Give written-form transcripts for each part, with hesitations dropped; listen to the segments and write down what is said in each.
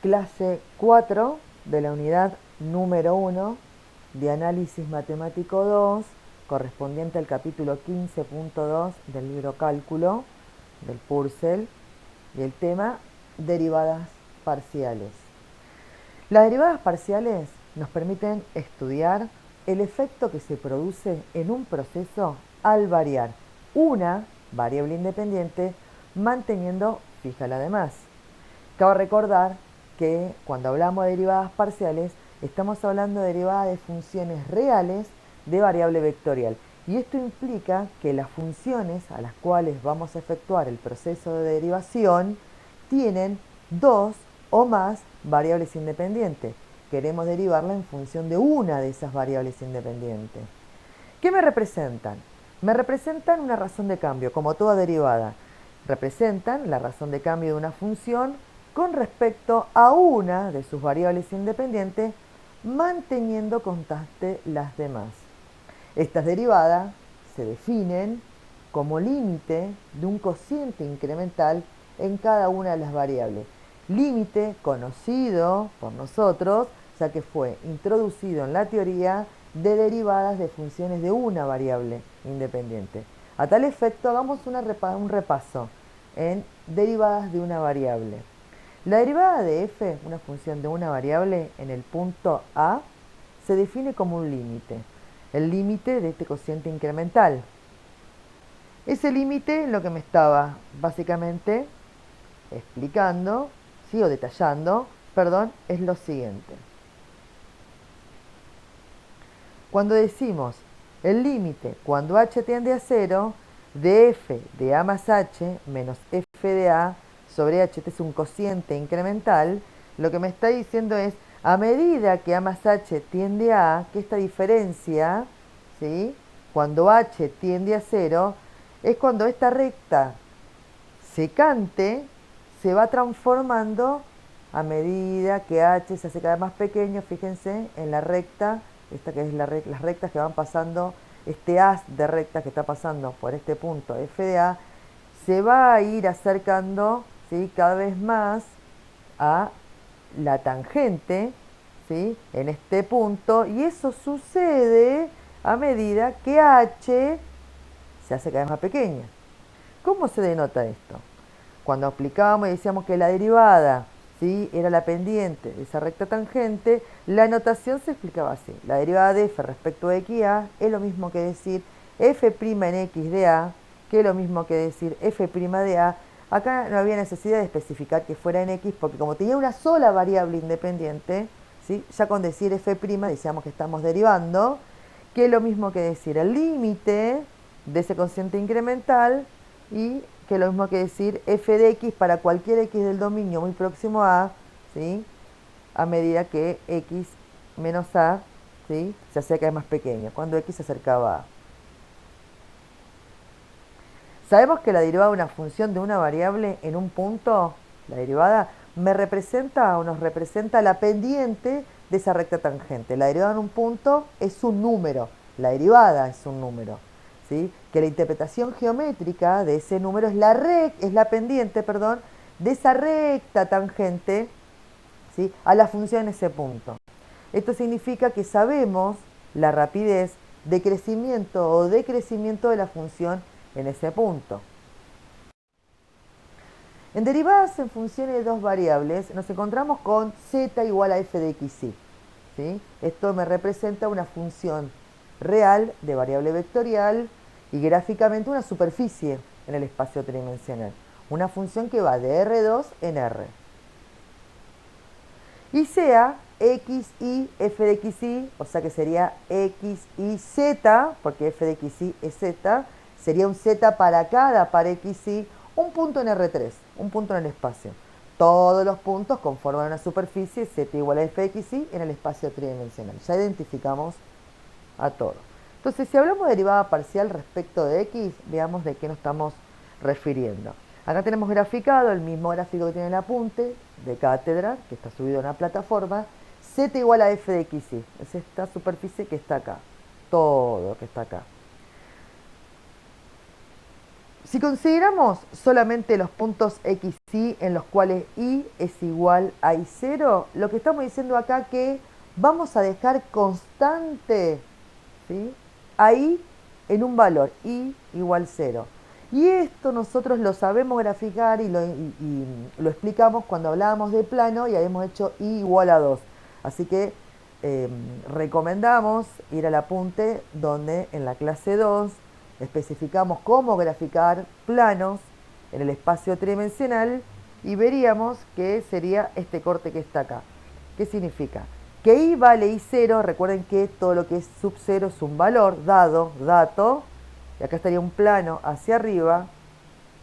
clase 4 de la unidad número 1 de análisis matemático 2, correspondiente al capítulo 15.2 del libro Cálculo del Purcell, y el tema derivadas parciales. Las derivadas parciales nos permiten estudiar el efecto que se produce en un proceso al variar una variable independiente manteniendo fija la demás. Cabe recordar que cuando hablamos de derivadas parciales estamos hablando de derivadas de funciones reales de variable vectorial, y esto implica que las funciones a las cuales vamos a efectuar el proceso de derivación tienen dos o más variables independientes. Queremos derivarla en función de una de esas variables independientes. ¿Qué me representan? Me representan una razón de cambio, como toda derivada. Representan la razón de cambio de una función con respecto a una de sus variables independientes, manteniendo constante las demás. Estas derivadas se definen como límite de un cociente incremental en cada una de las variables. Límite conocido por nosotros, ya que fue introducido en la teoría de derivadas de funciones de una variable independiente. A tal efecto, hagamos un repaso en derivadas de una variable. La derivada de f, una función de una variable, en el punto A, se define como un límite. El límite de este cociente incremental. Ese límite, lo que me estaba básicamente explicando, ¿sí? O detallando, perdón, es lo siguiente. Cuando decimos el límite cuando h tiende a 0 de f de a más h menos f de a sobre h, este es un cociente incremental, lo que me está diciendo es, a medida que a más h tiende a, que esta diferencia, ¿sí? Cuando h tiende a 0, es cuando esta recta secante se va transformando a medida que h se hace cada vez más pequeño. Fíjense en la recta, esta que es las rectas que van pasando, este haz de rectas que está pasando por este punto f de a, se va a ir acercando, ¿sí? Cada vez más a la tangente, ¿sí? En este punto, y eso sucede a medida que h se hace cada vez más pequeña. ¿Cómo se denota esto? Cuando aplicábamos y decíamos que la derivada, ¿sí? Era la pendiente de esa recta tangente, la notación se explicaba así. La derivada de f respecto de x a es lo mismo que decir f' en x de a, que es lo mismo que decir f' de a. Acá no había necesidad de especificar que fuera en x, porque como tenía una sola variable independiente, ¿sí? Ya con decir f' decíamos que estamos derivando, que es lo mismo que decir el límite de ese cociente incremental, y que es lo mismo que decir f de x para cualquier x del dominio muy próximo a, ¿sí? A medida que x menos a, ¿sí? Se hacía cada vez más pequeño, cuando x se acercaba a. Sabemos que la derivada de una función de una variable en un punto, la derivada, me representa o nos representa la pendiente de esa recta tangente. La derivada en un punto es un número, la derivada es un número, ¿sí? Que la interpretación geométrica de ese número es la pendiente, perdón, de esa recta tangente, ¿sí? A la función en ese punto. Esto significa que sabemos la rapidez de crecimiento o decrecimiento de la función en ese punto. En derivadas en funciones de dos variables nos encontramos con z igual a f de xy, ¿sí? Esto me representa una función real de variable vectorial y gráficamente una superficie en el espacio tridimensional. Una función que va de R2 en R. Y sea x y f de xy, o sea que sería x y z, porque f de xy es z, sería un z para cada par xy, un punto en R3, un punto en el espacio. Todos los puntos conforman una superficie z igual a f de xy en el espacio tridimensional. Ya identificamos a todo. Entonces, si hablamos de derivada parcial respecto de x, veamos de qué nos estamos refiriendo. Acá tenemos graficado el mismo gráfico que tiene el apunte de cátedra, que está subido a una plataforma. Z igual a f de xy, es esta superficie que está acá, todo lo que está acá. Si consideramos solamente los puntos x, y en los cuales y es igual a y0, lo que estamos diciendo acá que vamos a dejar constante, ¿sí?, a y en un valor, y igual 0. Y esto nosotros lo sabemos graficar y lo explicamos cuando hablábamos de plano y habíamos hecho y igual a 2. Así que recomendamos ir al apunte donde en la clase 2 especificamos cómo graficar planos en el espacio tridimensional y veríamos que sería este corte que está acá. ¿Qué significa? Que y vale y0, recuerden que todo lo que es sub 0 es un valor dado, dato, y acá estaría un plano hacia arriba,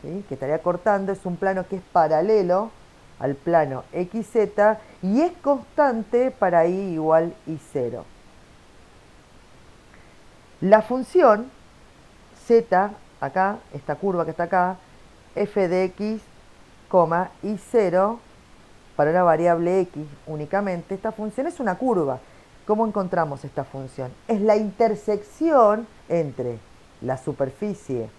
¿sí?, que estaría cortando, es un plano que es paralelo al plano XZ y es constante para y igual y0. La función z, acá, esta curva que está acá, f de x, y0, para una variable x únicamente, esta función es una curva. ¿Cómo encontramos esta función? Es la intersección entre la superficie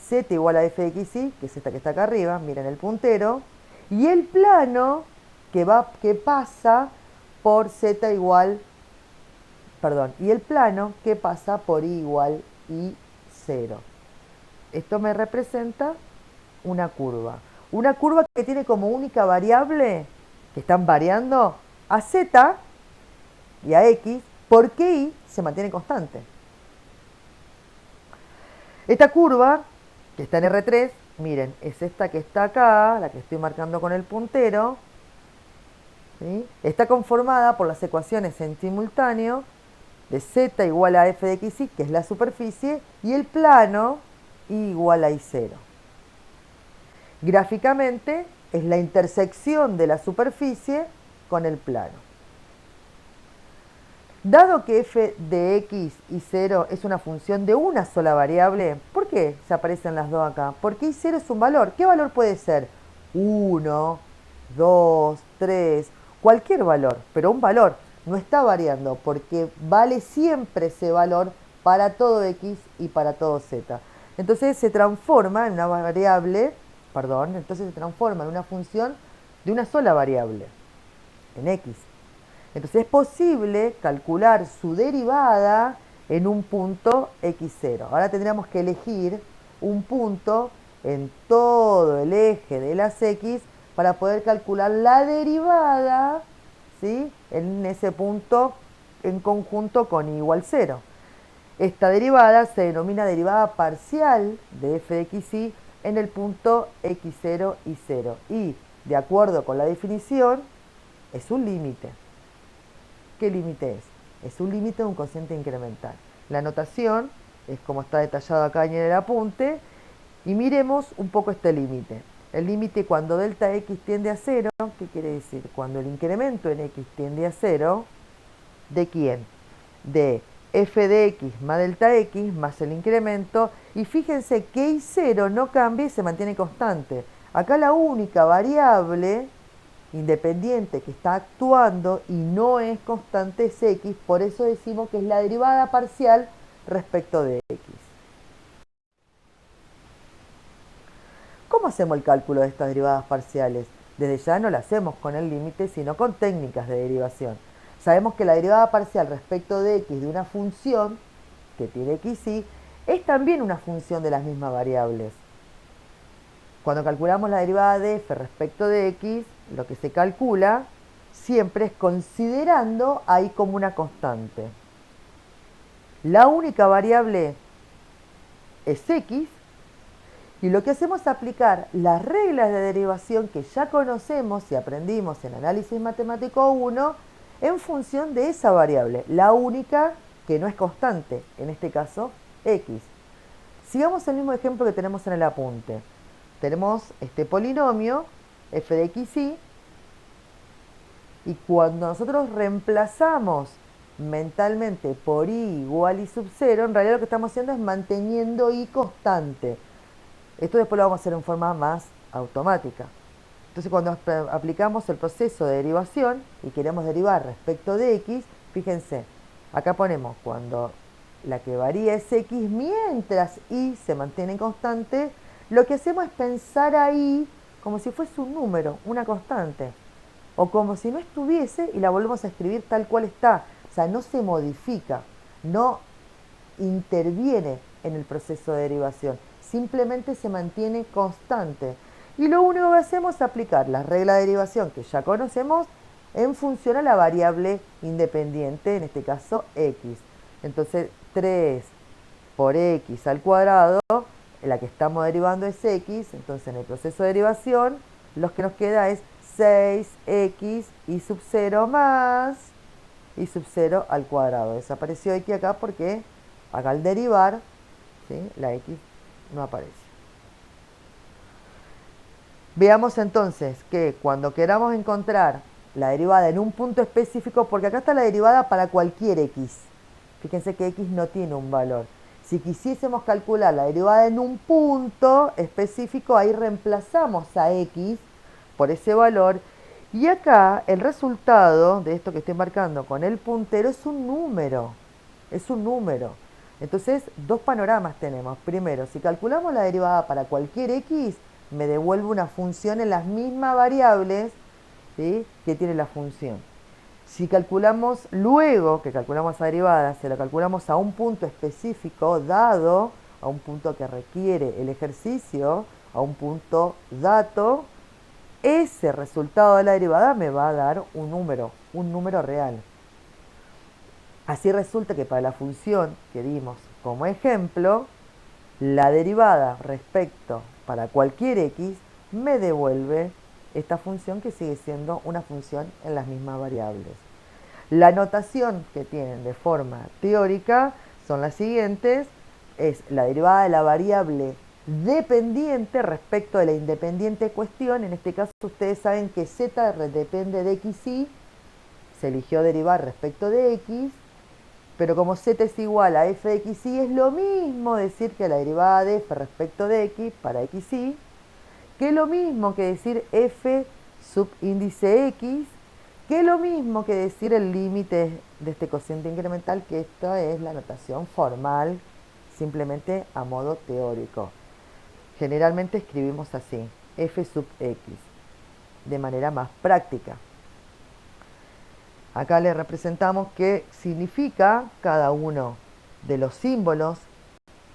z igual a f de x, y, que es esta que está acá arriba, miren el puntero, y el plano que pasa por z igual, perdón, y el plano que pasa por y igual y0. Esto me representa una curva. Una curva que tiene como única variable, que están variando, a z y a x, porque y se mantiene constante. Esta curva, que está en R3, miren, es esta que está acá, la que estoy marcando con el puntero, ¿sí?, está conformada por las ecuaciones en simultáneo de z igual a f de x, y, que es la superficie, y el plano y igual a y0. Gráficamente es la intersección de la superficie con el plano. Dado que f de x y 0 es una función de una sola variable, ¿por qué se aparecen las dos acá? Porque y0 es un valor. ¿Qué valor puede ser? 1, 2, 3, cualquier valor, pero un valor. No está variando porque vale siempre ese valor para todo x y para todo z. Entonces se transforma en una variable, entonces se transforma en una función de una sola variable, en x. Entonces es posible calcular su derivada en un punto x0. Ahora tendríamos que elegir un punto en todo el eje de las x para poder calcular la derivada, ¿sí?, en ese punto en conjunto con y igual 0. Esta derivada se denomina derivada parcial de f de x, y en el punto x0 y 0. Y, de acuerdo con la definición, es un límite. ¿Qué límite es? Es un límite de un cociente incremental. La notación es como está detallado acá en el apunte, y miremos un poco este límite. El límite cuando delta x tiende a 0, ¿qué quiere decir? Cuando el incremento en x tiende a 0, ¿de quién? De f de x más delta x más el incremento, y fíjense que y0 no cambia y se mantiene constante. Acá la única variable independiente que está actuando y no es constante es x, por eso decimos que es la derivada parcial respecto de x. ¿Cómo hacemos el cálculo de estas derivadas parciales? Desde ya no lo hacemos con el límite, sino con técnicas de derivación. Sabemos que la derivada parcial respecto de x de una función que tiene x, y es también una función de las mismas variables. Cuando calculamos la derivada de f respecto de x, lo que se calcula siempre es considerando a y como una constante. La única variable es x, y lo que hacemos es aplicar las reglas de derivación que ya conocemos y aprendimos en análisis matemático 1 en función de esa variable, la única que no es constante, en este caso x. Sigamos el mismo ejemplo que tenemos en el apunte. Tenemos este polinomio f de x, y cuando nosotros reemplazamos mentalmente por y igual y sub 0, en realidad lo que estamos haciendo es manteniendo y constante. Esto después lo vamos a hacer en forma más automática. Entonces cuando aplicamos el proceso de derivación y queremos derivar respecto de x, fíjense, acá ponemos cuando la que varía es x mientras y se mantiene constante, lo que hacemos es pensar ahí como si fuese un número, una constante, o como si no estuviese y la volvemos a escribir tal cual está. O sea, no se modifica, no interviene en el proceso de derivación, simplemente se mantiene constante. Y lo único que hacemos es aplicar la regla de derivación que ya conocemos en función a la variable independiente, en este caso x. Entonces 3 por x al cuadrado, la que estamos derivando es x, entonces en el proceso de derivación lo que nos queda es 6x y sub 0 más y sub 0 al cuadrado. Desapareció x acá porque acá al derivar, ¿sí?, la x no aparece. Veamos entonces que cuando queramos encontrar la derivada en un punto específico, porque acá está la derivada para cualquier x, fíjense que x no tiene un valor. Si quisiésemos calcular la derivada en un punto específico, ahí reemplazamos a x por ese valor. Y acá el resultado de esto que estoy marcando con el puntero es un número. Es un número. Entonces, dos panoramas tenemos. Primero, si calculamos la derivada para cualquier x, me devuelve una función en las mismas variables, ¿sí?, que tiene la función. Si calculamos, luego que calculamos esa derivada, se la calculamos a un punto específico dado, a un punto que requiere el ejercicio, a un punto dato, ese resultado de la derivada me va a dar un número real. Así resulta que para la función que dimos como ejemplo, la derivada respecto para cualquier x me devuelve esta función que sigue siendo una función en las mismas variables. La notación que tienen de forma teórica son las siguientes: es la derivada de la variable dependiente respecto de la independiente cuestión. En este caso ustedes saben que z depende de x y se eligió derivar respecto de x, pero como z es igual a f de x y, es lo mismo decir que la derivada de f respecto de x para x y, que es lo mismo que decir f subíndice x, que es lo mismo que decir el límite de este cociente incremental, que esta es la notación formal, simplemente a modo teórico. Generalmente escribimos así, f sub x, de manera más práctica. Acá le representamos qué significa cada uno de los símbolos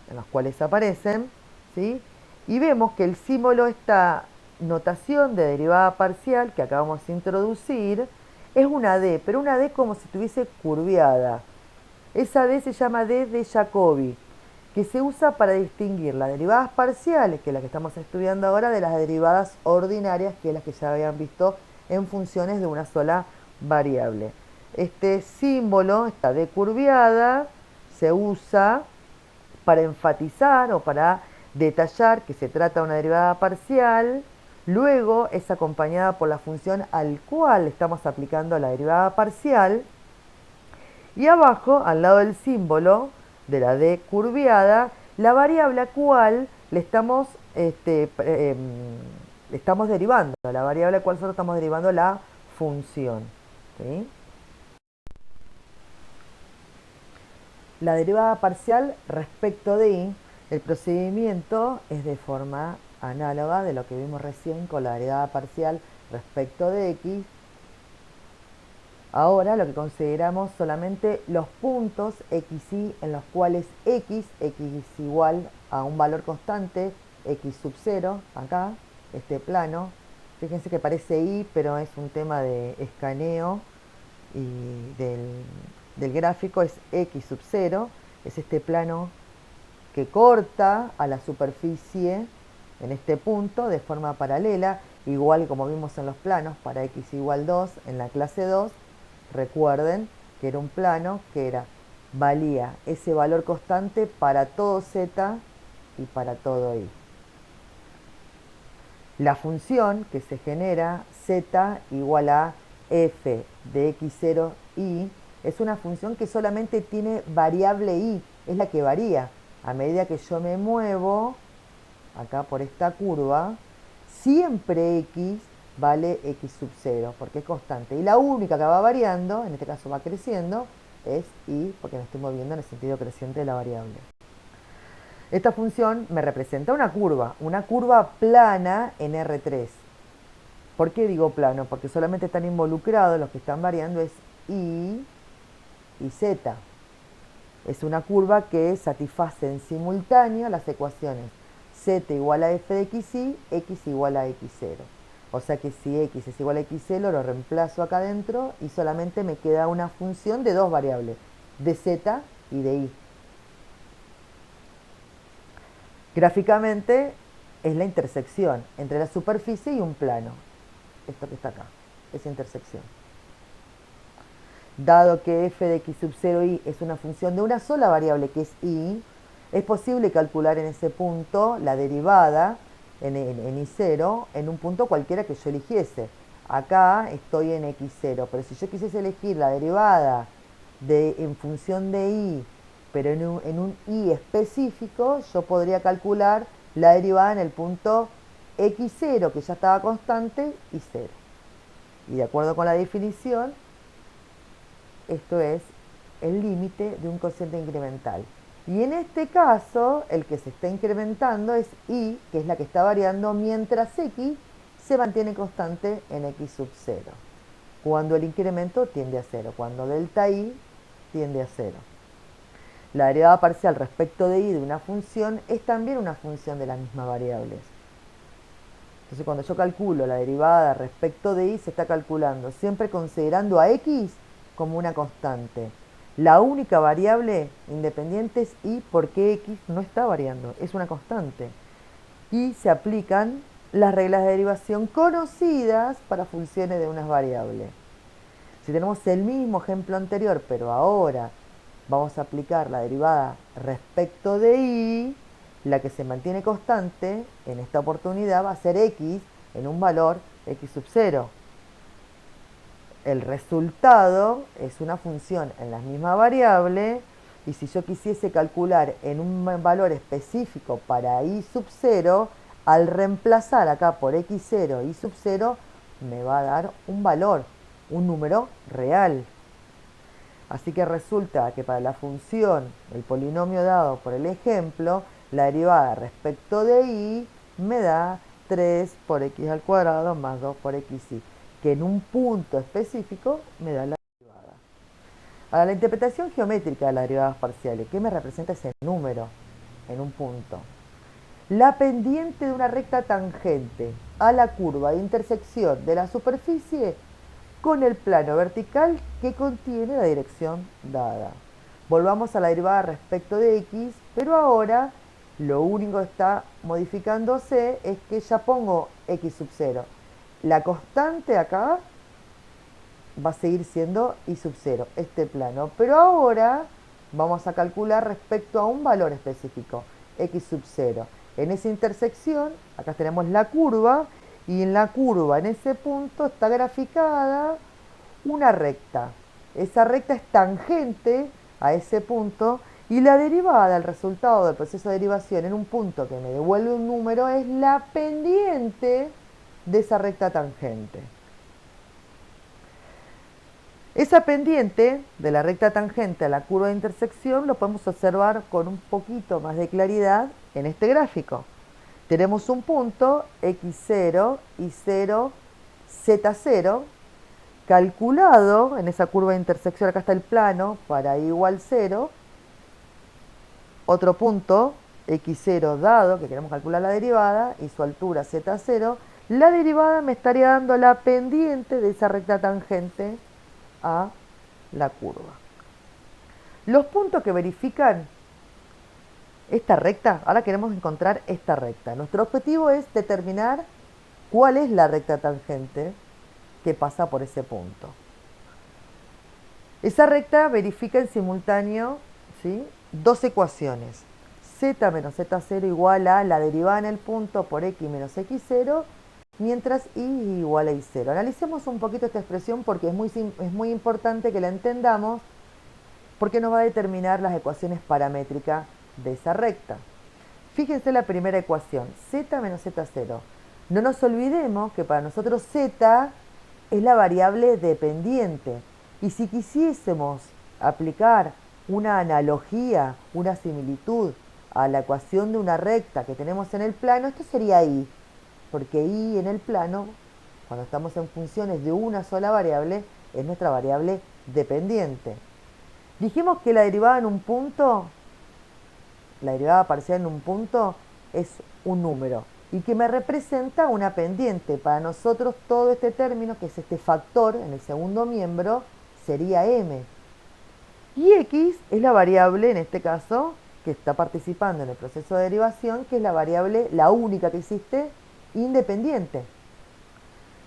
en los cuales aparecen, ¿sí? Y vemos que el símbolo, esta notación de derivada parcial que acabamos de introducir, es una D, pero una D como si estuviese curviada. Esa D se llama D de Jacobi, que se usa para distinguir las derivadas parciales, que es la que estamos estudiando ahora, de las derivadas ordinarias, que es las que ya habían visto en funciones de una sola variable. Este símbolo, esta D curviada, se usa para enfatizar o para detallar que se trata de una derivada parcial. Luego es acompañada por la función al cual estamos aplicando la derivada parcial. Y abajo, al lado del símbolo de la D curviada, la variable a cual le estamos derivando, la variable a cual nosotros estamos derivando la función, ¿sí? La derivada parcial respecto de y, el procedimiento es de forma análoga de lo que vimos recién con la derivada parcial respecto de x. Ahora lo que consideramos solamente los puntos x y en los cuales x es igual a un valor constante, x sub 0, acá, este plano. Fíjense que parece y, pero es un tema de escaneo y del gráfico, es x sub 0, es este plano que corta a la superficie en este punto de forma paralela, igual como vimos en los planos para x igual 2 en la clase 2. Recuerden que era un plano que valía ese valor constante para todo z y para todo y. La función que se genera, z igual a f de x0 y, es una función que solamente tiene variable y, es la que varía. A medida que yo me muevo, acá por esta curva, siempre x vale x sub 0, porque es constante. Y la única que va variando, en este caso va creciendo, es y, porque me estoy moviendo en el sentido creciente de la variable. Esta función me representa una curva plana en R3. ¿Por qué digo plano? Porque solamente están involucrados, los que están variando es y z. Es una curva que satisface en simultáneo las ecuaciones z igual a f de xy, x igual a x0. O sea que si x es igual a x0, lo reemplazo acá adentro y solamente me queda una función de dos variables, de z y de y. Gráficamente es la intersección entre la superficie y un plano. Esto que está acá, esa intersección. Dado que f de x sub 0i es una función de una sola variable que es y, es posible calcular en ese punto la derivada en i0 en un punto cualquiera que yo eligiese. Acá estoy en x0, pero si yo quisiese elegir la derivada en función de i, pero en un i específico, yo podría calcular la derivada en el punto x0, que ya estaba constante, y 0. Y de acuerdo con la definición, esto es el límite de un cociente incremental. Y en este caso, el que se está incrementando es y, que es la que está variando, mientras x se mantiene constante en x sub 0. Cuando el incremento tiende a 0, cuando delta i tiende a 0. La derivada parcial respecto de y de una función es también una función de las mismas variables. Entonces cuando yo calculo la derivada respecto de y, se está calculando siempre considerando a x como una constante. La única variable independiente es y, porque x no está variando, es una constante. Y se aplican las reglas de derivación conocidas para funciones de unas variables. Si tenemos el mismo ejemplo anterior, pero ahora vamos a aplicar la derivada respecto de y, la que se mantiene constante en esta oportunidad va a ser x en un valor x sub 0. El resultado es una función en la misma variable, y si yo quisiese calcular en un valor específico para i sub 0, al reemplazar acá por x0 y sub 0, me va a dar un valor, un número real. Así que resulta que para la función, el polinomio dado por el ejemplo, la derivada respecto de y me da 3 por x al cuadrado más 2 por xy, que en un punto específico me da la derivada. Ahora, la interpretación geométrica de las derivadas parciales, ¿qué me representa ese número en un punto? La pendiente de una recta tangente a la curva de intersección de la superficie con el plano vertical que contiene la dirección dada. Volvamos a la derivada respecto de x, pero ahora lo único que está modificándose es que ya pongo x sub 0. La constante acá va a seguir siendo y sub 0, este plano. Pero ahora vamos a calcular respecto a un valor específico, x sub 0. En esa intersección, acá tenemos la curva, y en la curva, en ese punto, está graficada una recta. Esa recta es tangente a ese punto, y la derivada, el resultado del proceso de derivación en un punto que me devuelve un número, es la pendiente de esa recta tangente. Esa pendiente de la recta tangente a la curva de intersección lo podemos observar con un poquito más de claridad en este gráfico. Tenemos un punto x0 y 0, z0, calculado en esa curva de intersección. Acá está el plano para i igual 0. Otro punto x0 dado, que queremos calcular la derivada, y su altura z0. La derivada me estaría dando la pendiente de esa recta tangente a la curva. Los puntos que verifican esta recta, ahora queremos encontrar esta recta. Nuestro objetivo es determinar cuál es la recta tangente que pasa por ese punto. Esa recta verifica en simultáneo, ¿sí?, dos ecuaciones. Z menos z0 igual a la derivada en el punto por x menos x0, mientras y igual a y0. Analicemos un poquito esta expresión porque es muy importante que la entendamos, porque nos va a determinar las ecuaciones paramétricas de esa recta. Fíjense la primera ecuación, z menos z0. No nos olvidemos que para nosotros z es la variable dependiente. Y si quisiésemos aplicar una analogía, una similitud a la ecuación de una recta que tenemos en el plano, esto sería y, porque y en el plano, cuando estamos en funciones de una sola variable, es nuestra variable dependiente. Dijimos que la derivada en un punto, la derivada parcial en un punto, es un número y que me representa una pendiente. Para nosotros todo este término, que es este factor en el segundo miembro, sería m. Y x es la variable, en este caso, que está participando en el proceso de derivación, que es la variable, la única que existe, independiente.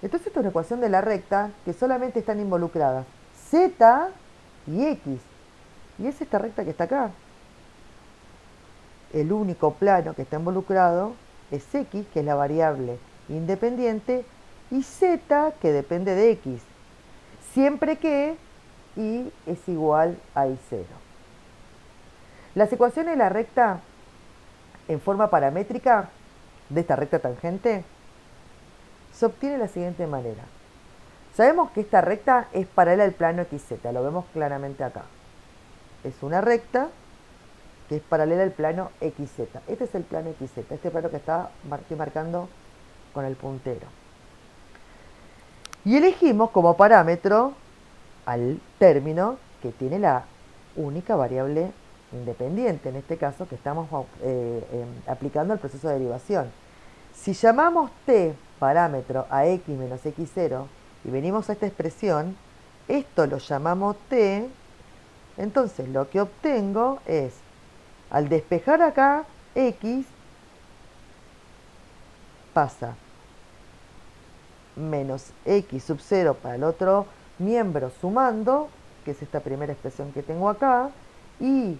Entonces esta es una ecuación de la recta que solamente están involucradas z y x. Y es esta recta que está acá. El único plano que está involucrado es x, que es la variable independiente, y z, que depende de x, siempre que y es igual a y0. Las ecuaciones de la recta en forma paramétrica de esta recta tangente se obtiene de la siguiente manera. Sabemos que esta recta es paralela al plano xz, lo vemos claramente acá. Es una recta que es paralela al plano xz. Este es el plano xz, este plano que estoy marcando con el puntero. Y elegimos como parámetro al término que tiene la única variable independiente, en este caso que estamos aplicando el proceso de derivación. Si llamamos t parámetro a x menos x0 y venimos a esta expresión, esto lo llamamos t, entonces lo que obtengo es, al despejar acá x, pasa menos x sub 0 para el otro miembro sumando, que es esta primera expresión que tengo acá, y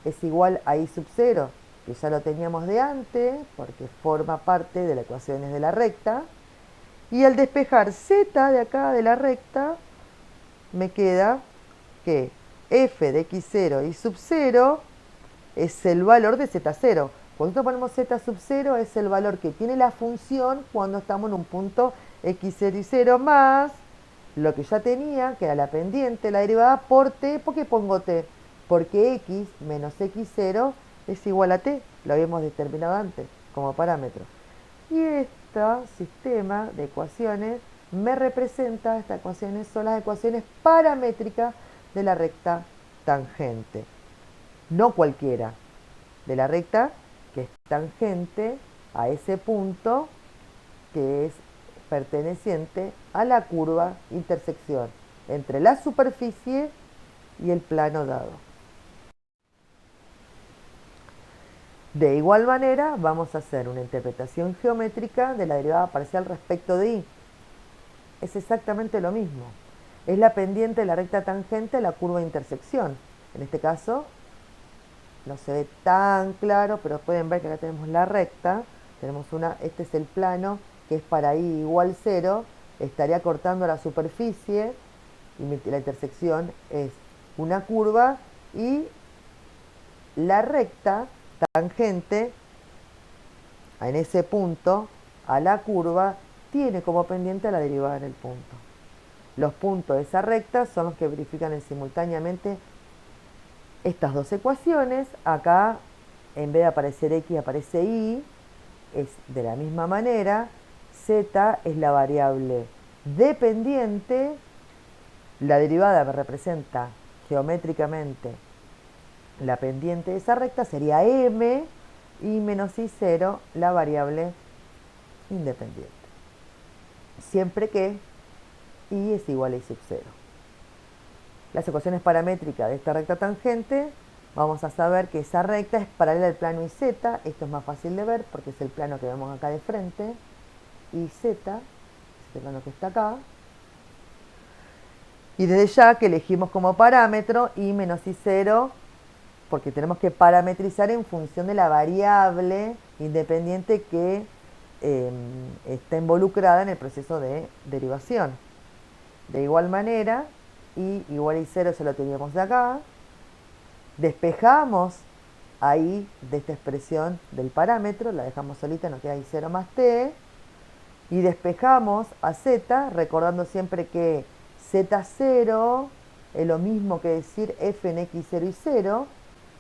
es igual a y sub 0, que ya lo teníamos de antes, porque forma parte de las ecuaciones de la recta, y al despejar z de acá de la recta, me queda que f de x0 y sub 0 es el valor de z0. Cuando nosotros ponemos z sub 0 es el valor que tiene la función cuando estamos en un punto x0 y 0 más lo que ya tenía, que era la pendiente, la derivada por t. ¿Por qué pongo t? Porque x menos x0 es igual a t, lo habíamos determinado antes como parámetro. Y este sistema de ecuaciones me representa, estas ecuaciones son las ecuaciones paramétricas de la recta tangente. No cualquiera, de la recta que es tangente a ese punto que es perteneciente a la curva intersección entre la superficie y el plano dado. De igual manera, vamos a hacer una interpretación geométrica de la derivada parcial respecto de y. Es exactamente lo mismo. Es la pendiente de la recta tangente a la curva de intersección. En este caso, no se ve tan claro, pero pueden ver que acá tenemos la recta. Este es el plano, que es para y igual 0. Estaría cortando la superficie y la intersección es una curva, y la recta tangente en ese punto a la curva tiene como pendiente la derivada en el punto. Los puntos de esa recta son los que verifican simultáneamente estas dos ecuaciones. Acá, en vez de aparecer x, aparece y. Es de la misma manera. Z es la variable dependiente. La derivada me representa geométricamente la pendiente de esa recta, sería m, y menos y0 la variable independiente. Siempre que y es igual a y sub 0. Las ecuaciones paramétricas de esta recta tangente, vamos a saber que esa recta es paralela al plano YZ. Esto es más fácil de ver porque es el plano que vemos acá de frente. YZ, este plano que está acá. Y desde ya que elegimos como parámetro y menos y0, porque tenemos que parametrizar en función de la variable independiente que está involucrada en el proceso de derivación. De igual manera, y igual a y0 se lo teníamos de acá. Despejamos ahí de esta expresión del parámetro, la dejamos solita, nos queda y0 más t. Y despejamos a z, recordando siempre que z0 es lo mismo que decir f en x0 y 0.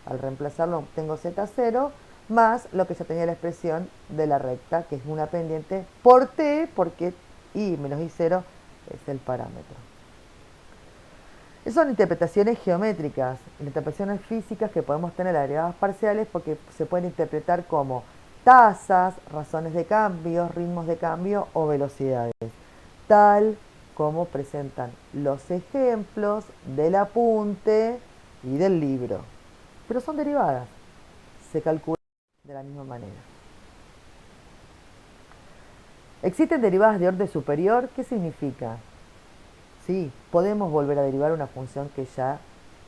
Al reemplazarlo obtengo z0 más lo que ya tenía la expresión de la recta, que es una pendiente por t, porque i menos i0 es el parámetro. Esas son interpretaciones geométricas, interpretaciones físicas que podemos tener las derivadas parciales porque se pueden interpretar como tasas, razones de cambio, ritmos de cambio o velocidades, tal como presentan los ejemplos del apunte y del libro. Pero son derivadas, se calculan de la misma manera. ¿Existen derivadas de orden superior? ¿Qué significa? Sí, podemos volver a derivar una función que ya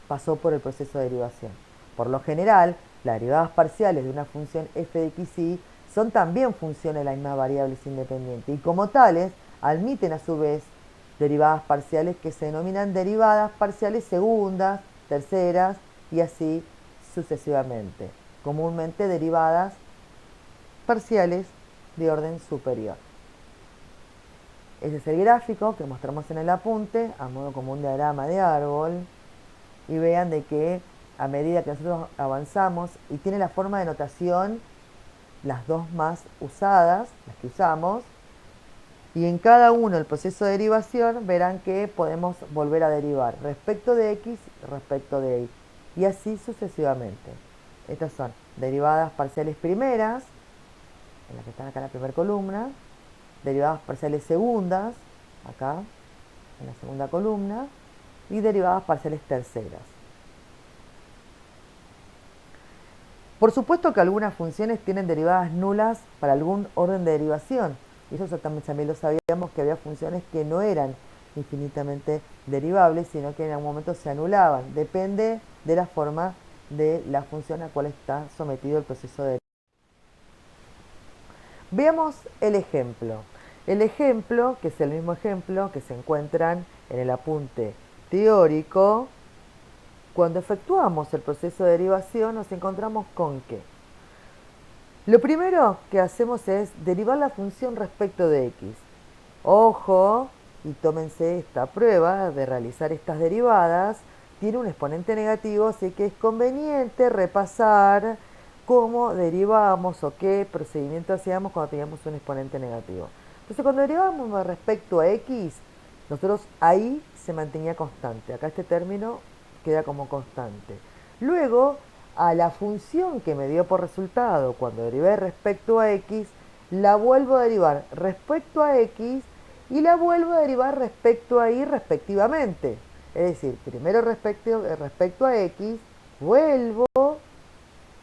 pasó por el proceso de derivación. Por lo general, las derivadas parciales de una función f de xy son también funciones de las mismas variables independientes y como tales admiten a su vez derivadas parciales que se denominan derivadas parciales segundas, terceras y así sucesivamente. Comúnmente derivadas parciales de orden superior. Ese es el gráfico que mostramos en el apunte, a modo como un diagrama de árbol. Y vean de que a medida que nosotros avanzamos, y tiene la forma de notación, las dos más usadas, las que usamos, y en cada uno del proceso de derivación verán que podemos volver a derivar respecto de x, respecto de y, y así sucesivamente. Estas son derivadas parciales primeras, en las que están acá en la primera columna, derivadas parciales segundas, acá, en la segunda columna, y derivadas parciales terceras. Por supuesto que algunas funciones tienen derivadas nulas para algún orden de derivación, y eso también lo sabíamos, que había funciones que no eran infinitamente derivables, sino que en algún momento se anulaban. Depende de la forma de la función a la cual está sometido el proceso de derivación. Veamos el ejemplo. El ejemplo, que es el mismo ejemplo que se encuentran en el apunte teórico, cuando efectuamos el proceso de derivación nos encontramos con que lo primero que hacemos es derivar la función respecto de x. Ojo, y tómense esta prueba de realizar estas derivadas, tiene un exponente negativo, así que es conveniente repasar cómo derivamos o qué procedimiento hacíamos cuando teníamos un exponente negativo. Entonces, cuando derivamos respecto a x, nosotros ahí se mantenía constante. Acá este término queda como constante. Luego, a la función que me dio por resultado cuando derivé respecto a x, la vuelvo a derivar respecto a x y la vuelvo a derivar respecto a y respectivamente. Es decir, primero respecto a x, vuelvo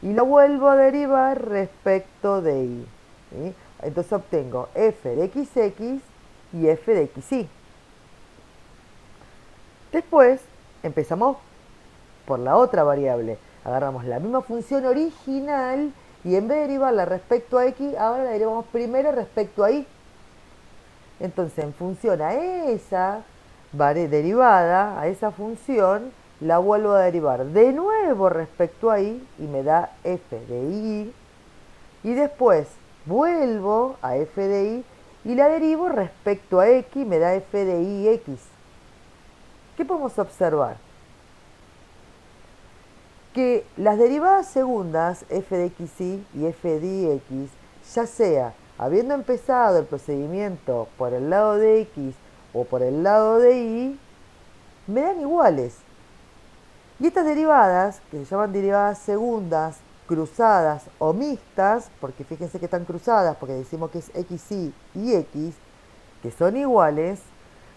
y la vuelvo a derivar respecto de y. ¿Sí? Entonces obtengo f de xx y f de xy. Después empezamos por la otra variable. Agarramos la misma función original y en vez de derivarla respecto a x, ahora la derivamos primero respecto a y. Entonces, en función a esa derivada, a esa función, la vuelvo a derivar de nuevo respecto a y me da f de y. Y después vuelvo a f de y y la derivo respecto a x y me da f de y x. ¿Qué podemos observar? Que las derivadas segundas, f de xy y f de x, ya sea habiendo empezado el procedimiento por el lado de x o por el lado de y, me dan iguales. Y estas derivadas, que se llaman derivadas segundas, cruzadas o mixtas, porque fíjense que están cruzadas, porque decimos que es xy y x, que son iguales,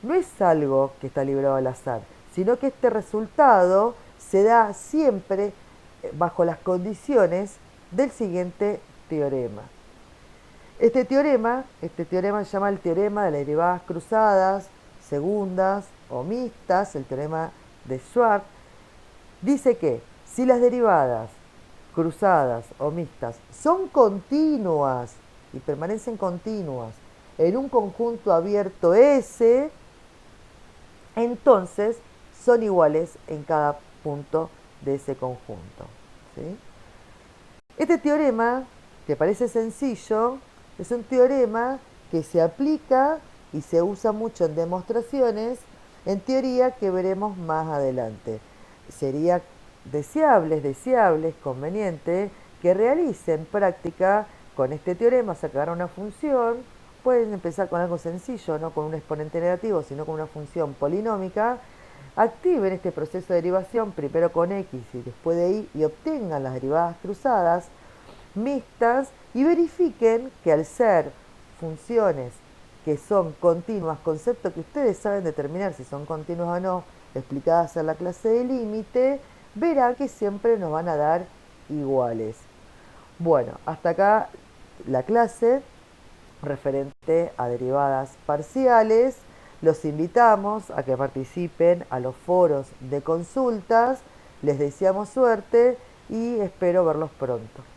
no es algo que está librado al azar, sino que este resultado se da siempre bajo las condiciones del siguiente teorema. Este teorema se llama el teorema de las derivadas cruzadas, segundas o mixtas, el teorema de Schwartz. Dice que si las derivadas cruzadas o mixtas son continuas y permanecen continuas en un conjunto abierto S, entonces son iguales en cada punto de ese conjunto. ¿Sí? Este teorema, que parece sencillo, es un teorema que se aplica y se usa mucho en demostraciones, en teoría, que veremos más adelante. Sería deseables, conveniente, que realicen práctica con este teorema, sacar una función. Pueden empezar con algo sencillo, no con un exponente negativo, sino con una función polinómica. Activen este proceso de derivación primero con x y después de y obtengan las derivadas cruzadas mixtas y verifiquen que al ser funciones que son continuas, concepto que ustedes saben determinar si son continuas o no, explicadas en la clase de límite, verán que siempre nos van a dar iguales. Bueno, hasta acá la clase referente a derivadas parciales. Los invitamos a que participen a los foros de consultas. Les deseamos suerte y espero verlos pronto.